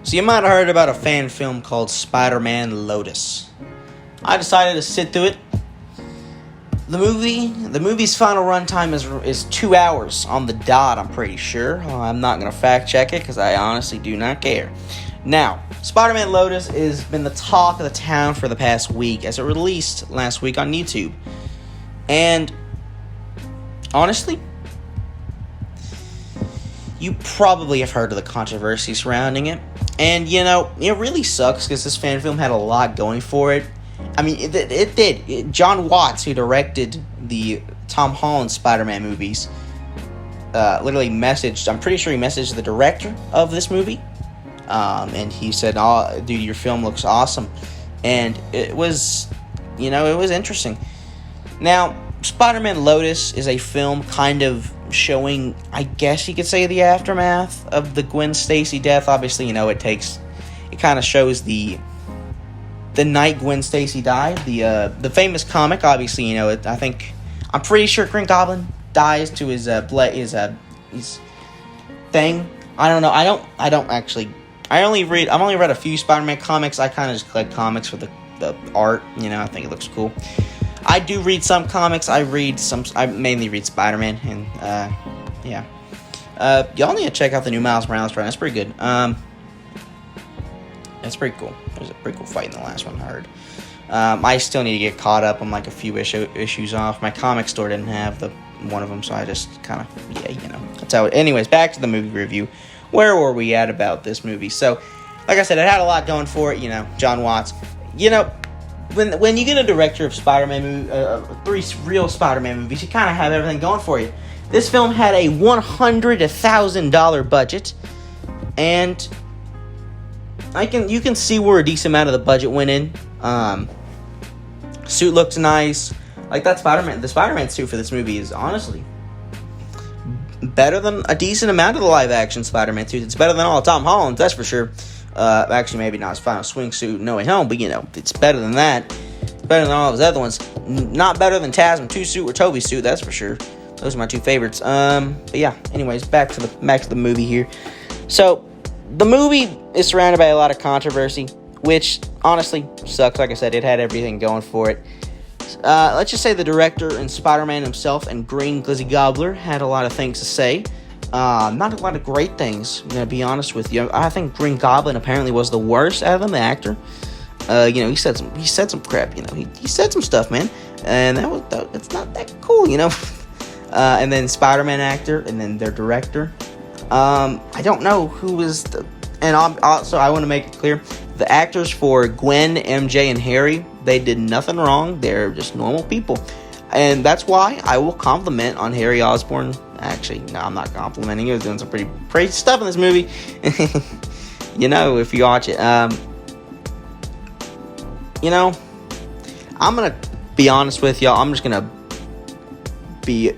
So you might have heard about a fan film called Spider-Man Lotus. I decided to sit through it. The movie's final runtime is 2 hours on the dot, I'm pretty sure. I'm not going to fact check it because I honestly do not care. Now, Spider-Man Lotus has been the talk of the town for the past week as it released last week on YouTube. And honestly, you probably have heard of the controversy surrounding it. And, it really sucks because this fan film had a lot going for it. I mean, it did. John Watts, who directed the Tom Holland Spider-Man movies, literally messaged, I'm pretty sure he messaged the director of this movie. And he said, "Oh, dude, your film looks awesome." And it was, it was interesting. Now, Spider-Man Lotus is a film kind of showing, I guess you could say, the aftermath of the Gwen Stacy death. Obviously, it kind of shows the night Gwen Stacy died. The famous comic, obviously, I'm pretty sure Green Goblin dies to his thing. I don't know. I've only read a few Spider-Man comics. I kind of just collect comics for the art. I think it looks cool. I do read some comics. I mainly read Spider-Man, and yeah. Y'all need to check out the new Miles Morales run. That's pretty good. That's pretty cool. There's a pretty cool fight in the last one, I heard. I still need to get caught up. I'm like a few issues off. My comic store didn't have one of them, so I just kind of, that's how it. Anyways, back to the movie review. Where were we at about this movie? So, like I said, it had a lot going for it. John Watts. When you get a director of Spider-Man movie, 3 real Spider-Man movies, you kind of have everything going for you. This film had a $100,000 budget, and you can see where a decent amount of the budget went in. Suit looks nice. Like the Spider-Man suit for this movie is honestly better than a decent amount of the live-action Spider-Man suits. It's better than all of Tom Holland's, that's for sure. Actually, maybe not his final swing suit, No Way Home, but it's better than that. Better than all of his other ones. Not better than Tasman 2 suit or Toby's suit, that's for sure. Those are my 2 favorites. But yeah, anyways, back to the movie here. So, the movie is surrounded by a lot of controversy, which honestly sucks. Like I said, it had everything going for it. Let's just say the director and Spider-Man himself and Green Glizzy Gobbler had a lot of things to say. Not a lot of great things, I'm gonna be honest with you. I think Green Goblin apparently was the worst out of them, the actor. He said some crap, he said some stuff, man. And it's not that cool, And then Spider-Man actor, and then their director. I don't know who was and also I want to make it clear, the actors for Gwen, MJ, and Harry, they did nothing wrong. They're just normal people. And that's why I will compliment on Harry Osborn. Actually, no, I'm not complimenting. He was doing some pretty crazy stuff in this movie. If you watch it. I'm going to be honest with y'all. I'm going to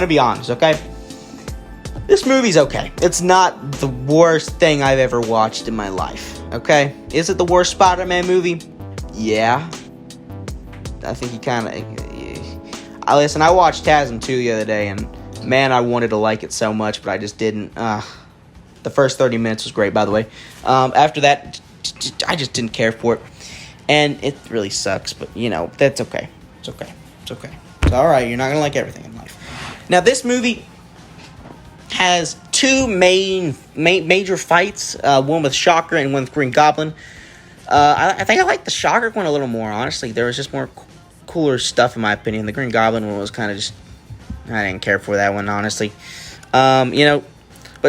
be honest, okay? This movie's okay. It's not the worst thing I've ever watched in my life, okay? Is it the worst Spider-Man movie? Yeah. I think he kind of... I watched Tasman 2 the other day, and man, I wanted to like it so much, but I just didn't. The first 30 minutes was great, by the way. After that, I just didn't care for it, and it really sucks, but, that's okay. It's okay. It's alright, you're not going to like everything in life. Now, this movie has 2 major fights, one with Shocker and one with Green Goblin. I think I like the Shocker one a little more, honestly. There was just more cooler stuff, in my opinion. The Green Goblin one was kind of just... I didn't care for that one, honestly. But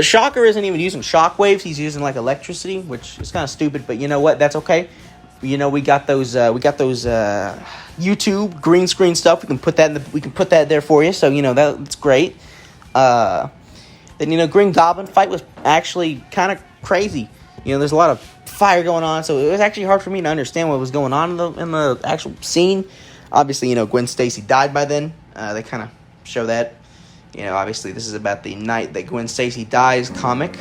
Shocker isn't even using shockwaves. He's using, electricity, which is kind of stupid, but you know what? That's okay. We got those YouTube green screen stuff. We can put that there for you, so, that's great. Then, Green Goblin fight was actually kind of crazy. There's a lot of fire going on, so it was actually hard for me to understand what was going on in the actual scene. Obviously, Gwen Stacy died by then. They kind of show that. Obviously, this is about the night that Gwen Stacy dies comic.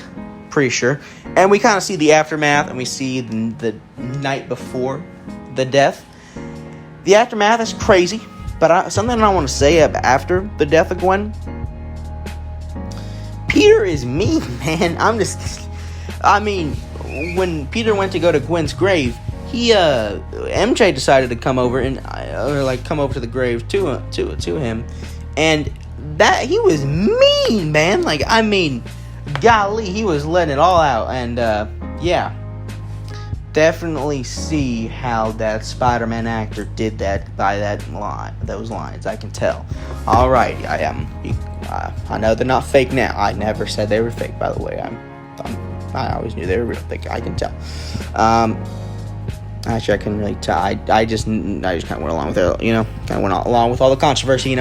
Pretty sure. And we kind of see the aftermath, and we see the night before the death. The aftermath is crazy, but something I want to say after the death of Gwen. Peter is mean, man. when Peter went to go to Gwen's grave, MJ decided to come over come over to the grave to him, and that he was mean, man. Like, I mean, golly, he was letting it all out, and yeah. Definitely see how that Spider-Man actor did that by those lines. I can tell. All right, I know they're not fake now. I never said they were fake, by the way. I always knew they were real. I can tell. Actually, I couldn't really tell. I just kind of went along with it. Kind of went along with all the controversy.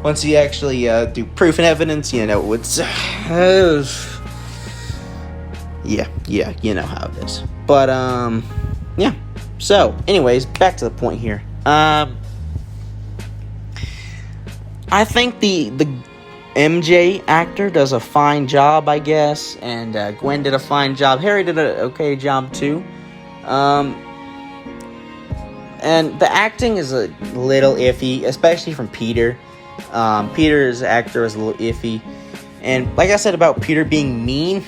Once you actually do proof and evidence, it's. Yeah, you know how it is. But, yeah. So, anyways, back to the point here. I think the MJ actor does a fine job, I guess. And Gwen did a fine job. Harry did an okay job, too. And the acting is a little iffy, especially from Peter. Peter's actor is a little iffy. And like I said about Peter being mean,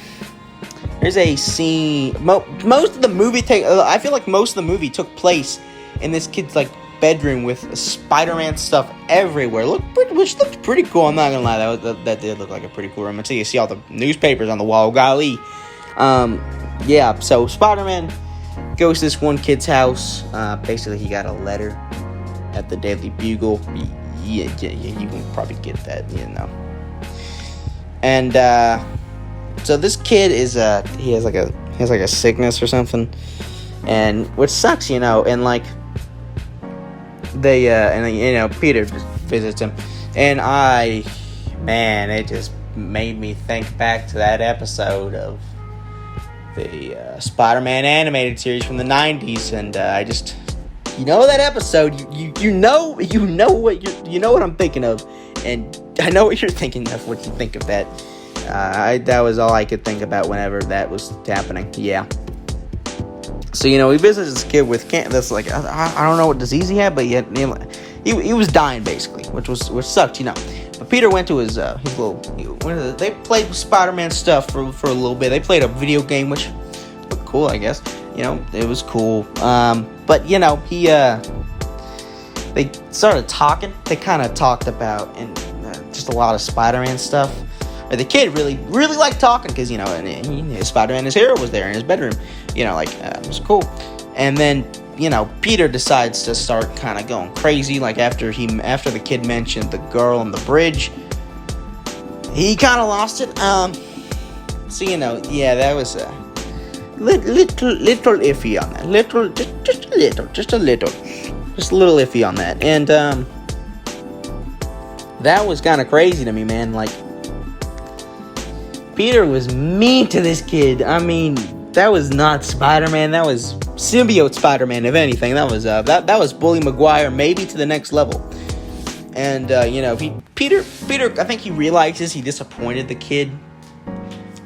there's a scene. Most of the movie I feel like most of the movie took place in this kid's bedroom with Spider-Man stuff everywhere. Which looked pretty cool. I'm not gonna lie, that did look like a pretty cool room. Until you see all the newspapers on the wall. Golly, yeah. So Spider-Man goes to this one kid's house. Basically, he got a letter at the Daily Bugle. Yeah, you can probably get that, And so this kid is he has a sickness or something, and which sucks, and Peter just visits him, and it just made me think back to that episode of the Spider-Man animated series from the 90s, and I just that episode, you know what I'm thinking of, and I know what you're thinking of when you think of that. That was all I could think about whenever that was happening. Yeah. So he visits this kid with this I don't know what disease he had, but he was dying basically, which sucked, But Peter went to his little. They played Spider-Man stuff for a little bit. They played a video game, which looked cool, I guess. It was cool. But they started talking. They kind of talked about just a lot of Spider-Man stuff. The kid really liked talking because, Spider-Man, his hero, was there in his bedroom. It was cool. And then, Peter decides to start kind of going crazy. After the kid mentioned the girl on the bridge, he kind of lost it. That was little iffy on that. Just a little iffy on that. And that was kind of crazy to me, man. Peter was mean to this kid. I mean, that was not Spider-Man. That was symbiote Spider-Man, if anything. That was that was Bully Maguire, maybe to the next level. And Peter, I think he realizes he disappointed the kid,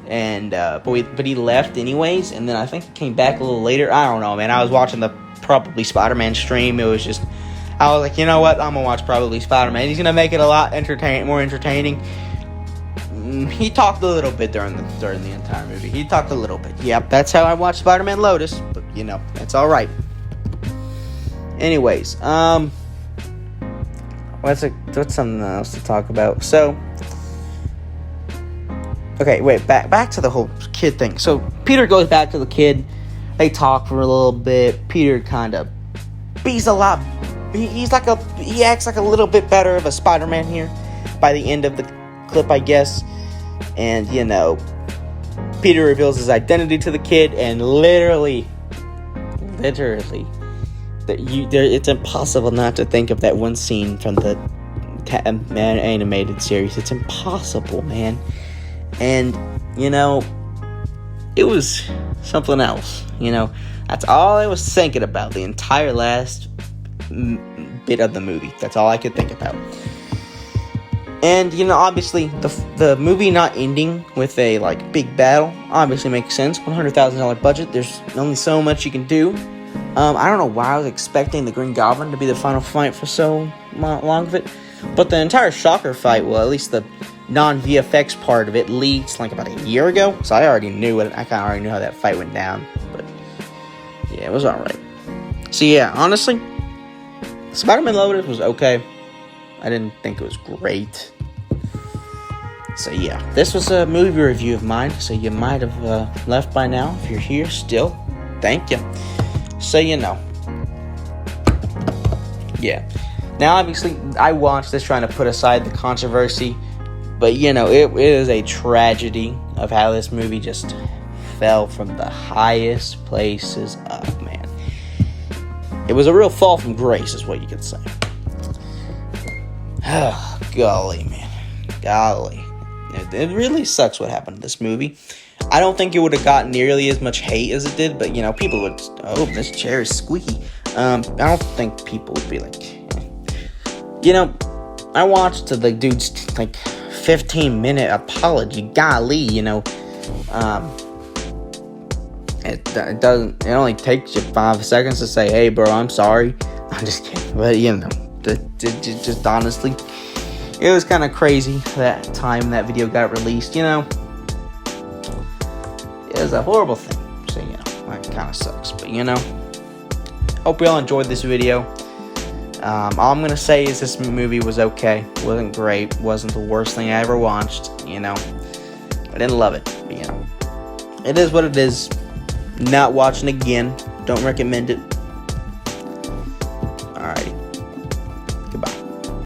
and but he left anyways. And then I think he came back a little later. I don't know, man. I was watching the Probably Spider-Man stream. It was just, I was like, you know what? I'm gonna watch Probably Spider-Man. He's gonna make it a lot more entertaining. He talked a little bit during the entire movie. He talked a little bit. Yep, that's how I watched Spider-Man Lotus. But that's all right. Anyways, what's something else to talk about? So, okay, wait, back to the whole kid thing. So Peter goes back to the kid. They talk for a little bit. Peter kind of, he's a lot. He acts like a little bit better of a Spider-Man here by the end of the clip, I guess. And Peter reveals his identity to the kid, and literally, it's impossible not to think of that one scene from the animated series. It's impossible, man. And it was something else. That's all I was thinking about the entire last bit of the movie. That's all I could think about. And, obviously, the movie not ending with a, big battle obviously makes sense. $100,000 budget, there's only so much you can do. I don't know why I was expecting the Green Goblin to be the final fight for so long of it. But the entire Shocker fight, well, at least the non-VFX part of it leaked like about a year ago, so I already knew it. I kind of already knew how that fight went down, but yeah, it was alright. So yeah, honestly, Spider-Man Lotus was okay. I didn't think it was great. So yeah, this was a movie review of mine, so you might have left by now. If you're here still, thank you. So you know. Yeah. Now, obviously, I watched this trying to put aside the controversy, but, you know, it is a tragedy of how this movie just fell from the highest places up, man. It was a real fall from grace, is what you could say. Oh, golly, man. Golly. It really sucks what happened to this movie. I don't think it would have got nearly as much hate as it did, but, you know, people would, oh, this chair is squeaky. I don't think people would be like, you know, I watched the dude's, like, 15-minute apology. Golly, you know, it only takes you 5 seconds to say, hey, bro, I'm sorry. I'm just kidding. But, you know, just honestly, it was kind of crazy that time that video got released, you know. It was a horrible thing. So, you know, that kind of sucks. But, you know, hope y'all enjoyed this video. All I'm going to say is this movie was okay. Wasn't great. Wasn't the worst thing I ever watched, you know. I didn't love it, but, you know. It is what it is. Not watching again. Don't recommend it.